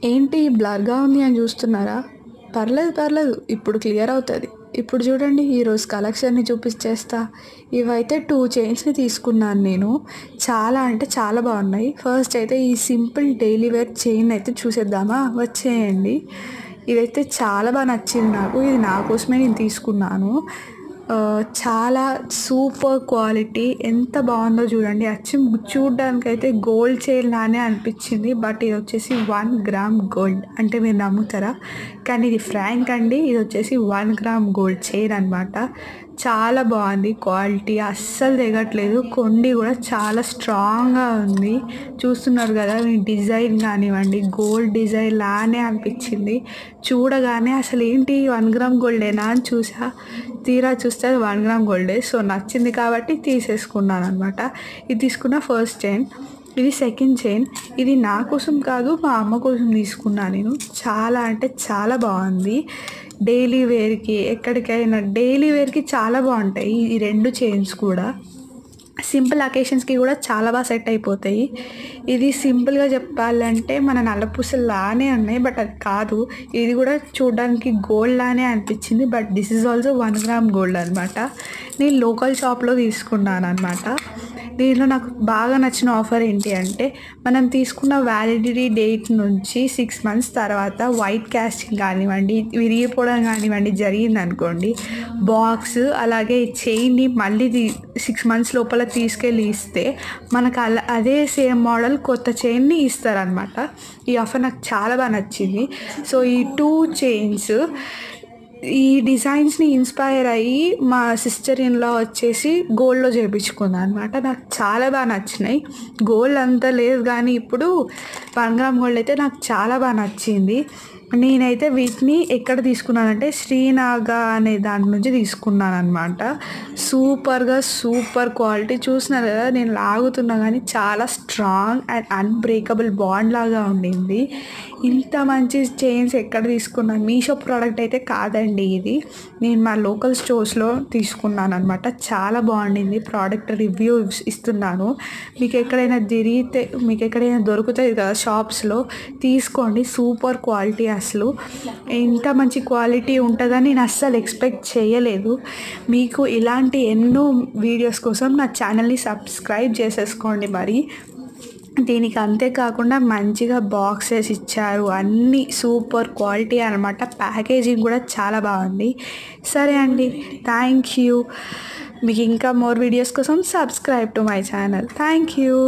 ఏంటి బ్లర్‌గా ఉంది అని చూస్తున్నారా? పర్లేదు, పర్లేదు. ఇప్పుడు క్లియర్ అవుతది. ఇప్పుడు చూడండి ఈరోజు కలెక్షన్‌ని చూపించేస్తా. ఇవైతే 2 చైన్స్‌ని తీసుకున్నాను నేను. చాలా అంటే చాలా బాగున్నాయి. ఫస్ట్ అయితే ఈ సింపుల్ డైలీ వేర్ చైన్ అయితే చూసేద్దామా? వచ్చేయండి. ఇదైతే చాలా బాగా నచ్చింది నాకు. ఇది నా కోసమే నేను తీసుకున్నాను. చాలా సూపర్ క్వాలిటీ. ఎంత బాగుందో చూడండి. అచ్చం చూడ్డానికైతే గోల్డ్ చైన్ లానే అనిపించింది. బట్ ఇది వచ్చేసి 1 గ్రామ్ గోల్డ్. అంటే మీరు నమ్ముతారా? కానీ ఇది ఫ్రాంక్ అండి. ఇది వచ్చేసి 1 గ్రామ్ గోల్డ్ చైన్ అనమాట. చాలా బాగుంది క్వాలిటీ. అస్సలు తెగట్లేదు. కొండి కూడా చాలా స్ట్రాంగ్గా ఉంది. చూస్తున్నారు కదా, ఈ డిజైన్ కానివ్వండి, గోల్డ్ డిజైన్ లానే అనిపించింది. చూడగానే అసలు ఏంటి 1 గ్రామ్ గోల్డేనా అని చూసా. తీరా చూస్తే అది 1 గ్రామ్ గోల్డే. సో నచ్చింది కాబట్టి తీసేసుకున్నాను అనమాట. ఇది తీసుకున్న ఫస్ట్ చైన్. ఇది సెకండ్ చైన్. ఇది నా కోసం కాదు, మా అమ్మ కోసం తీసుకున్నాను నేను. చాలా అంటే చాలా బాగుంది. డైలీ వేర్కి, ఎక్కడికైనా డైలీ వేర్కి చాలా బాగుంటాయి ఈ 2 చైన్స్ కూడా. సింపుల్ అకేషన్స్కి కూడా చాలా బాగా సెట్ అయిపోతాయి. ఇది సింపుల్గా చెప్పాలంటే మన నల్లపూసలానే ఉన్నాయి, బట్ అది కాదు. ఇది కూడా చూడడానికి గోల్డ్ లానే అనిపించింది, but this is also 1 gram gold అనమాట. నేను లోకల్ షాప్లో తీసుకున్నాను అనమాట. దీనిలో నాకు బాగా నచ్చిన ఆఫర్ ఏంటి అంటే, మనం తీసుకున్న వ్యాలిడిటీ డేట్ నుంచి 6 మంత్స్ తర్వాత వైట్ కాస్టింగ్ కానివ్వండి, విరిగిపోవడం కానివ్వండి జరిగిందనుకోండి, బాక్స్ అలాగే చైన్ని మళ్ళీ 6 మంత్స్ లోపల తీసుకెళ్ళి ఇస్తే మనకు అదే సేమ్ మోడల్ కొత్త చైన్ని ఇస్తారనమాట. ఈ ఆఫర్ నాకు చాలా బాగా నచ్చింది. సో ఈ 2 చైన్స్ ఈ డిజైన్స్ని ఇన్స్పైర్ అయ్యి మా సిస్టర్ ఇన్‌లా వచ్చేసి గోల్డ్‌లో చేయించుకుంది అనమాట. నాకు చాలా బాగా నచ్చినాయి. గోల్డ్ అంత లేదు కానీ ఇప్పుడు 1 గ్రామ్ గోల్డ్ అయితే నాకు చాలా బాగా నచ్చింది. నేనైతే వీటిని ఎక్కడ తీసుకున్నానంటే శ్రీనాగా అనే దాని నుంచి తీసుకున్నాను అనమాట. Super quality. చూస్తున్నారు కదా, నేను లాగుతున్నా కానీ చాలా స్ట్రాంగ్ అండ్ అన్‌బ్రేకబుల్ బాండ్ లాగా ఉండింది. ఇంత మంచి చైన్స్ ఎక్కడ తీసుకున్నాను? మీషో ప్రోడక్ట్ అయితే కాదండి ఇది. నేను మా లోకల్ స్టోర్స్‌లో తీసుకున్నాను అనమాట. చాలా బాగుండింది. ప్రోడక్ట్ రివ్యూ ఇస్తున్నాను. మీకు ఎక్కడైనా దొరుకుతాయి కదా షాప్స్‌లో, తీసుకోండి. సూపర్ క్వాలిటీ అసలు. ఇంత మంచి క్వాలిటీ ఉంటుందని నేను అస్సలు ఎక్స్పెక్ట్ చేయలేదు. మీకు ఇలాంటి ఎన్నో వీడియోస్ కోసం నా ఛానల్ని సబ్స్క్రైబ్ చేసేసుకోండి మరి. దీనికి అంతేకాకుండా మంచిగా బాక్సెస్ ఇచ్చారు. అన్నీ సూపర్ క్వాలిటీ అనమాట. ప్యాకేజింగ్ కూడా చాలా బాగుంది. సరే అండి, థ్యాంక్ యూ. మీకు ఇంకా మోర్ వీడియోస్ కోసం subscribe to my channel. Thank you.